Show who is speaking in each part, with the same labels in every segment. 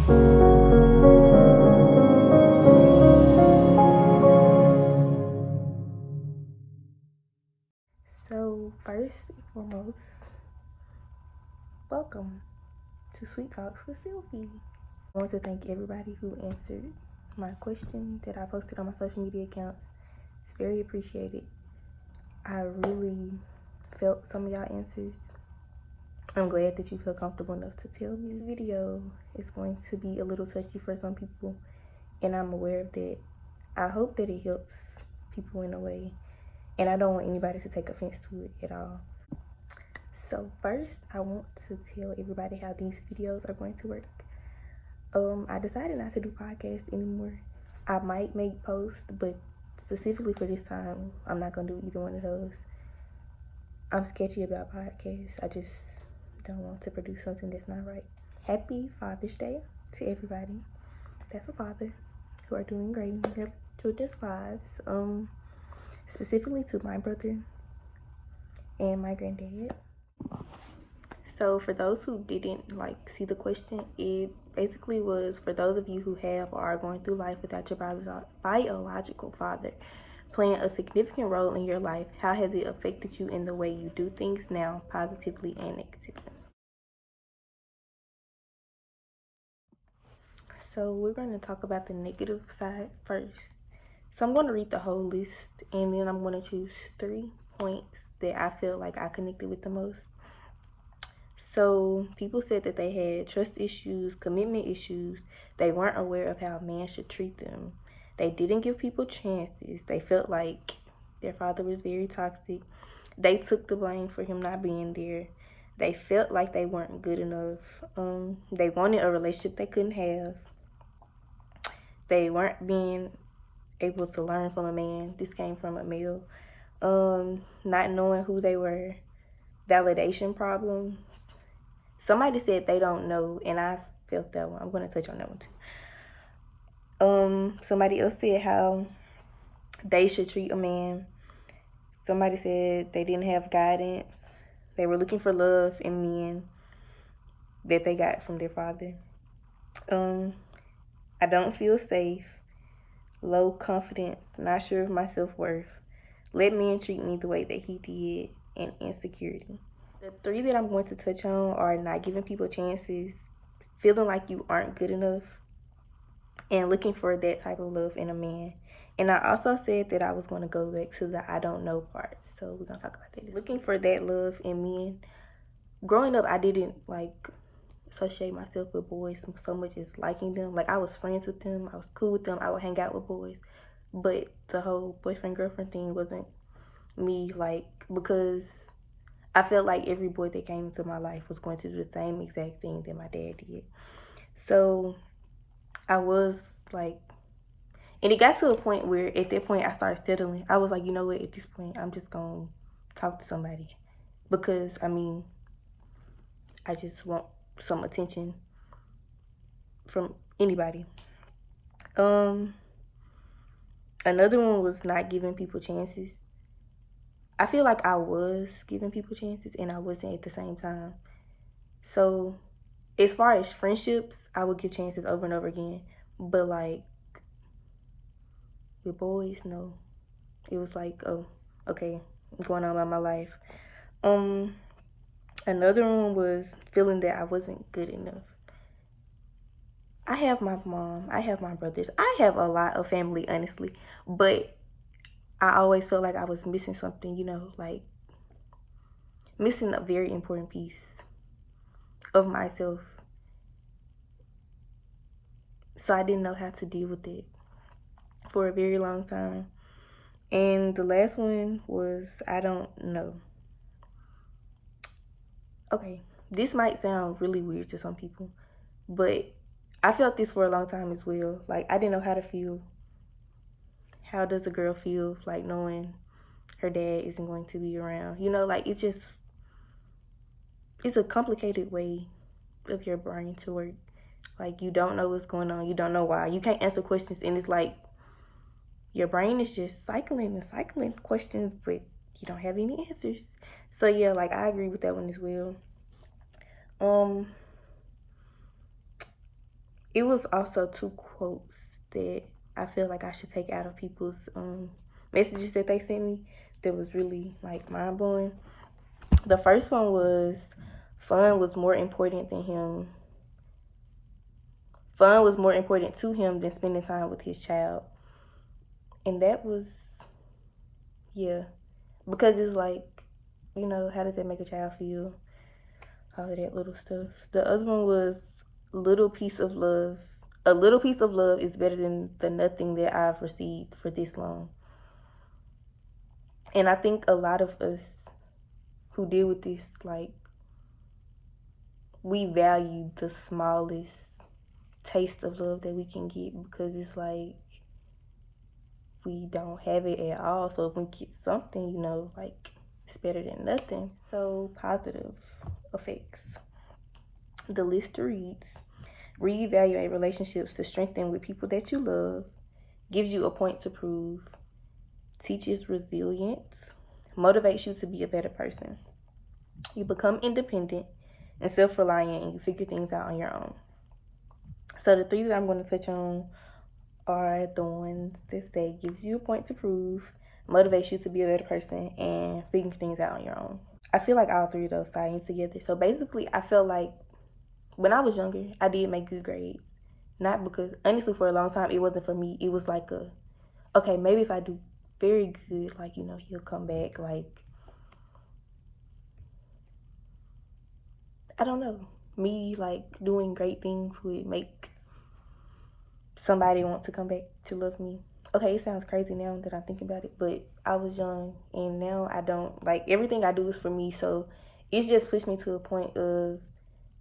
Speaker 1: So, first and foremost, welcome to Sweet Talks with Sylvi. I want to thank everybody who answered my question that I posted on my social media accounts. It's very appreciated. I really felt some of y'all answers. I'm glad that you feel comfortable enough to tell me. This video is going to be a little touchy for some people, and I'm aware of that. I hope that it helps people in a way, and I don't want anybody to take offense to it at all. So first, I want to tell everybody how these videos are going to work. I decided not to do podcasts anymore. I might make posts, but specifically for this time, I'm not gonna do either one of those. I'm sketchy about podcasts. I just don't want to produce something that's not right. Happy Father's Day to everybody that's a father who are doing great in their children's lives. Specifically to my brother and my granddad. So for those who didn't see the question, it basically was for those of you who have or are going through life without your biological father playing a significant role in your life, how has it affected you in the way you do things now, positively and negatively? So we're going to talk about the negative side first. So I'm going to read the whole list, and then I'm going to choose 3 points that I feel like I connected with the most. So people said that they had trust issues, commitment issues. They weren't aware of how a man should treat them. They didn't give people chances. They felt like their father was very toxic. They took the blame for him not being there. They felt like they weren't good enough. They wanted a relationship they couldn't have. They weren't being able to learn from a man. This came from a male. Not knowing who they were. Validation problems. Somebody said they don't know, and I felt that one. I'm going to touch on that one too. Somebody else said how they should treat a man. Somebody said they didn't have guidance. They were looking for love in men that they got from their father. I don't feel safe. Low confidence. Not sure of my self-worth. Let men treat me the way that he did. And insecurity. The 3 that I'm going to touch on are not giving people chances, feeling like you aren't good enough, and looking for that type of love in a man. And I also said that I was going to go back to the I don't know part. So we're going to talk about that. Looking for that love in men. Growing up, I didn't associate myself with boys so much as liking them. I was friends with them. I was cool with them. I would hang out with boys. But the whole boyfriend-girlfriend thing wasn't me, because I felt like every boy that came into my life was going to do the same exact thing that my dad did. So I was and it got to a point where at that point I started settling. I was like, you know what, at this point I'm just going to talk to somebody. Because, I just want some attention from anybody. Another one was not giving people chances. I feel like I was giving people chances and I wasn't at the same time. So as far as friendships, I would give chances over and over again. But with boys, no. It was oh, okay, I'm going on about my life. Another one was feeling that I wasn't good enough. I have my mom, I have my brothers, I have a lot of family, honestly. But I always felt like I was missing something, missing a very important piece of myself. So I didn't know how to deal with it for a very long time. And the last one was I don't know. Okay, this might sound really weird to some people, but I felt this for a long time as well. I didn't know how to feel. How does a girl feel knowing her dad isn't going to be around? It's a complicated way of your brain to work. You don't know what's going on. You don't know why. You can't answer questions, and it's your brain is just cycling and cycling questions, but you don't have any answers. So yeah, I agree with that one as well. it was also two quotes that I feel like I should take out of people's messages that they sent me that was really like mind blowing. The first one was fun was more important than him. Fun was more important to him than spending time with his child. And that was, yeah, because it's like, you know, how does that make a child feel? All of that little stuff. The other one was little piece of love. A little piece of love is better than the nothing that I've received for this long. And I think a lot of us who deal with this, like, we value the smallest taste of love that we can get because it's like we don't have it at all. So if we get something, you know, like, it's better than nothing. So positive effects. The list reads: reevaluate relationships to strengthen with people that you love, gives you a point to prove, teaches resilience, motivates you to be a better person. You become independent and self-reliant and you figure things out on your own. So the three that I'm going to touch on are the ones that say gives you a point to prove, motivates you to be a better person, and figuring things out on your own. I feel like all three of those tie in together. So basically, I felt like when I was younger, I did make good grades. Not because, honestly, for a long time, it wasn't for me. It was like okay, maybe if I do very good, like, you know, he'll come back. Like, I don't know. Me, like, doing great things would make somebody want to come back to love me. Okay, it sounds crazy now that I'm thinking about it, but I was young and now I don't. Like, everything I do is for me, so it's just pushed me to a point of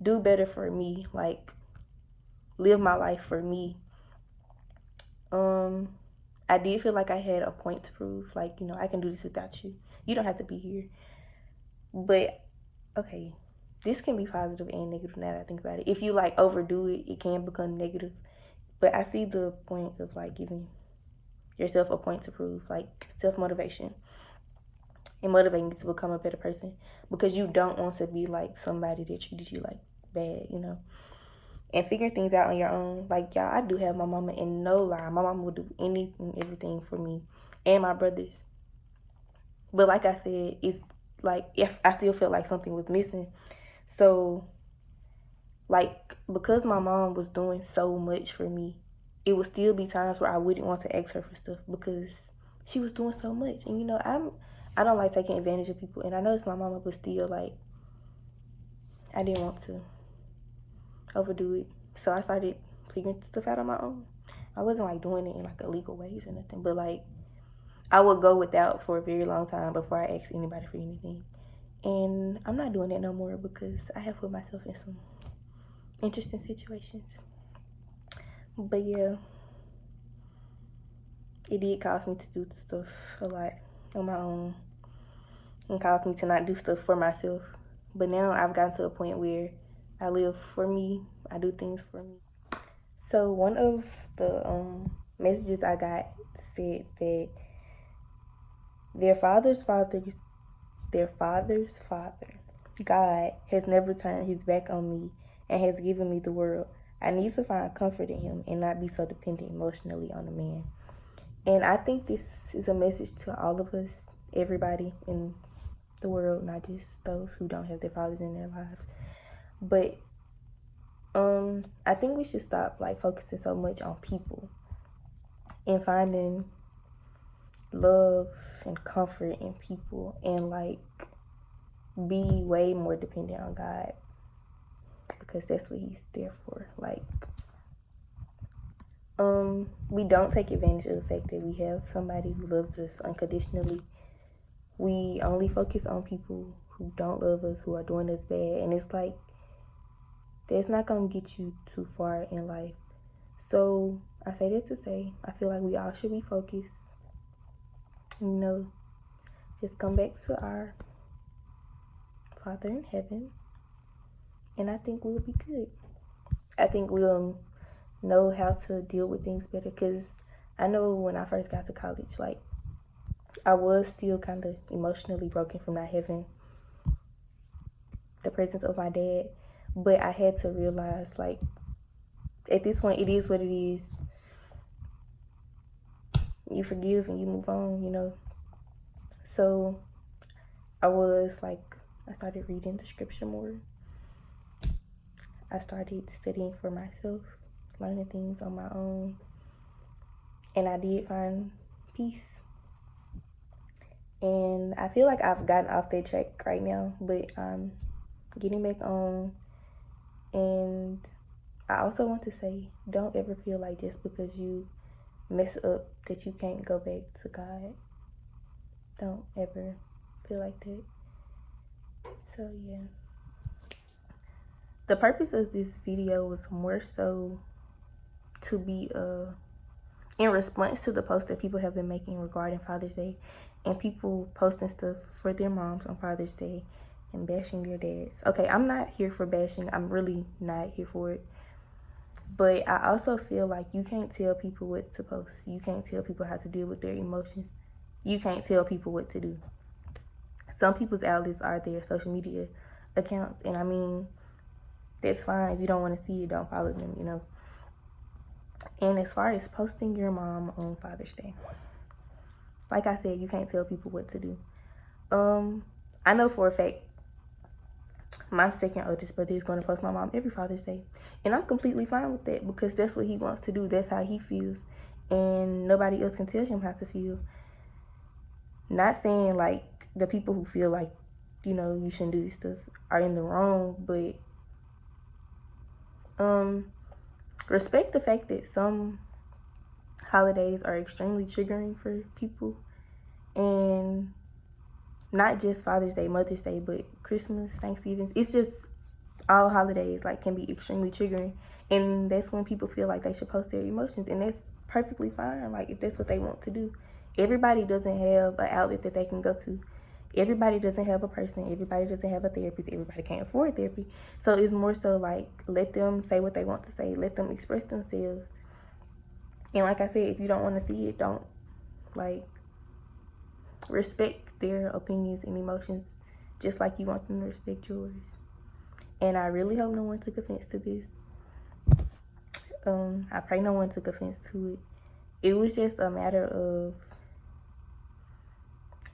Speaker 1: do better for me, like, live my life for me. I did feel like I had a point to prove, like, you know, I can do this without you. You don't have to be here. But, okay, this can be positive and negative now that I think about it. If you, like, overdo it, it can become negative. But I see the point of, like, giving yourself a point to prove, like, self-motivation and motivating you to become a better person because you don't want to be, like, somebody that treated you, like, bad, you know. And figuring things out on your own. Like, y'all, I do have my mama, and no lie, my mama will do anything, everything for me and my brothers. But like I said, it's like if I still felt like something was missing. So, like, because my mom was doing so much for me, it would still be times where I wouldn't want to ask her for stuff because she was doing so much. And, you know, I don't like taking advantage of people. And I know it's my mama, but still, like, I didn't want to overdo it. So I started figuring stuff out on my own. I wasn't, like, doing it in, like, illegal ways or nothing. But, like, I would go without for a very long time before I asked anybody for anything. And I'm not doing that no more because I have put myself in some interesting situations. But yeah, it did cause me to do stuff a lot on my own and caused me to not do stuff for myself. But now I've gotten to a point where I live for me. I do things for me. So one of the messages I got said that their father's father, God, has never turned his back on me and has given me the world. I need to find comfort in him and not be so dependent emotionally on a man. And I think this is a message to all of us, everybody in the world, not just those who don't have their fathers in their lives. But I think we should stop, like, focusing so much on people and finding love and comfort in people and, like, be way more dependent on God because that's what he's there for. Like, we don't take advantage of the fact that we have somebody who loves us unconditionally. We only focus on people who don't love us, who are doing us bad, and it's like that's not gonna get you too far in life. So I say that to say I feel like we all should be focused. You know, just come back to our Father in heaven, and I think we'll be good. I think we'll know how to deal with things better because I know when I first got to college, like, I was still kind of emotionally broken from not having the presence of my dad, but I had to realize, like, at this point, it is what it is. You forgive and you move on, you know. So I started reading the scripture more. I started studying for myself, learning things on my own. And I did find peace. And I feel like I've gotten off that track right now, but I'm getting back on. And I also want to say, don't ever feel like just because you mess up that you can't go back to God. Don't ever feel like that. So yeah. The purpose of this video was more so to be in response to the posts that people have been making regarding Father's Day, and people posting stuff for their moms on Father's Day and bashing their dads. Okay, I'm not here for bashing. I'm really not here for it. But I also feel like you can't tell people what to post. You can't tell people how to deal with their emotions. You can't tell people what to do. Some people's outlets are their social media accounts, and I mean, that's fine. If you don't want to see it, don't follow them, you know. And as far as posting your mom on Father's Day, like I said, you can't tell people what to do. I know for a fact my second oldest brother is going to post my mom every Father's Day, and I'm completely fine with that because that's what he wants to do. That's how he feels, and nobody else can tell him how to feel. Not saying like the people who feel like, you know, you shouldn't do this stuff are in the wrong, but respect the fact that some holidays are extremely triggering for people, and not just Father's Day, Mother's Day, but Christmas, Thanksgiving. It's just all holidays like can be extremely triggering, and that's when people feel like they should post their emotions, and that's perfectly fine. Like if that's what they want to do. Everybody doesn't have an outlet that they can go to. Everybody doesn't have a person. Everybody doesn't have a therapist. Everybody can't afford therapy. So it's more so like let them say what they want to say. Let them express themselves. And like I said, if you don't want to see it, don't. Like, respect their opinions and emotions just like you want them to respect yours. And I really hope no one took offense to this. I pray no one took offense to it. It was just a matter of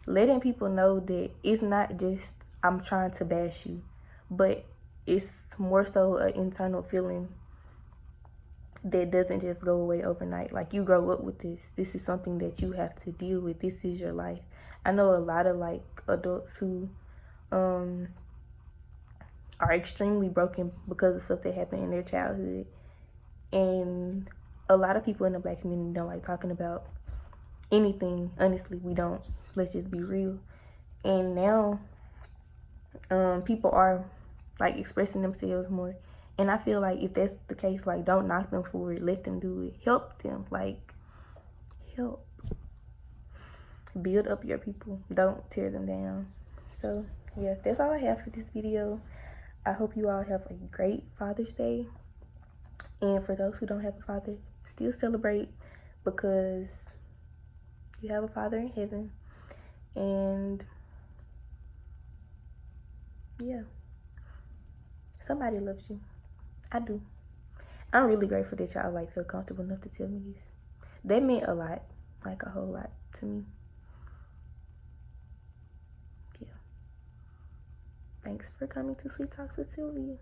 Speaker 1: letting people know that it's not just I'm trying to bash you, but it's more so an internal feeling that doesn't just go away overnight. Like, you grow up with this. This is something that you have to deal with. This is your life. I know a lot of like adults who are extremely broken because of stuff that happened in their childhood, and a lot of people in the Black community don't like talking about anything. Honestly, we don't. Let's just be real. And now people are like expressing themselves more, and I feel like if that's the case, like, don't knock them for it. Let them do it. Help them. Like, help build up your people. Don't tear them down. So yeah, that's all I have for this video. I hope you all have a great Father's Day, and for those who don't have a father, still celebrate, because you have a Father in heaven. And yeah, somebody loves you. I do. I'm really grateful that y'all like feel comfortable enough to tell me this. That meant a lot, like a whole lot to me. Yeah. Thanks for coming to Sweet Talks with Sylvi.